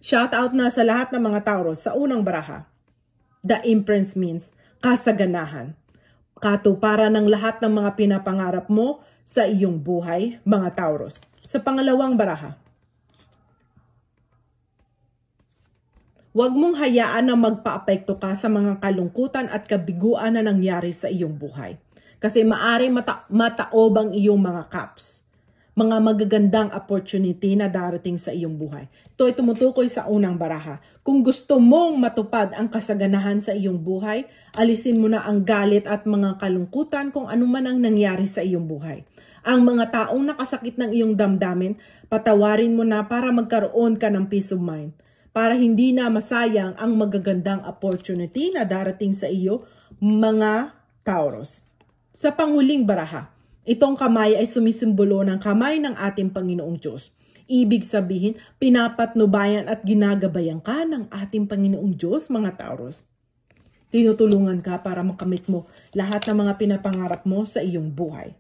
Shout out na sa lahat ng mga Taurus sa unang baraha. The Empress means kasaganahan. Katuparan ng lahat ng mga pinapangarap mo sa iyong buhay, mga Taurus. Sa pangalawang baraha. Huwag mong hayaan na magpaapekto ka sa mga kalungkutan at kabiguan na nangyari sa iyong buhay. Kasi maari mataob ang iyong mga cups. Mga magagandang opportunity na darating sa iyong buhay. Ito ay tumutukoy sa unang baraha. Kung gusto mong matupad ang kasaganahan sa iyong buhay, alisin mo na ang galit at mga kalungkutan kung ano man ang nangyari sa iyong buhay. Ang mga taong nakasakit ng iyong damdamin, patawarin mo na para magkaroon ka ng peace of mind. Para hindi na masayang ang magagandang opportunity na darating sa iyo, mga Taurus. Sa panghuling baraha, itong kamay ay sumisimbolo ng kamay ng ating Panginoong Diyos. Ibig sabihin, pinapatnubayan at ginagabayan ka ng ating Panginoong Diyos, mga Taurus. Tinutulungan ka para makamit mo lahat ng mga pinapangarap mo sa iyong buhay.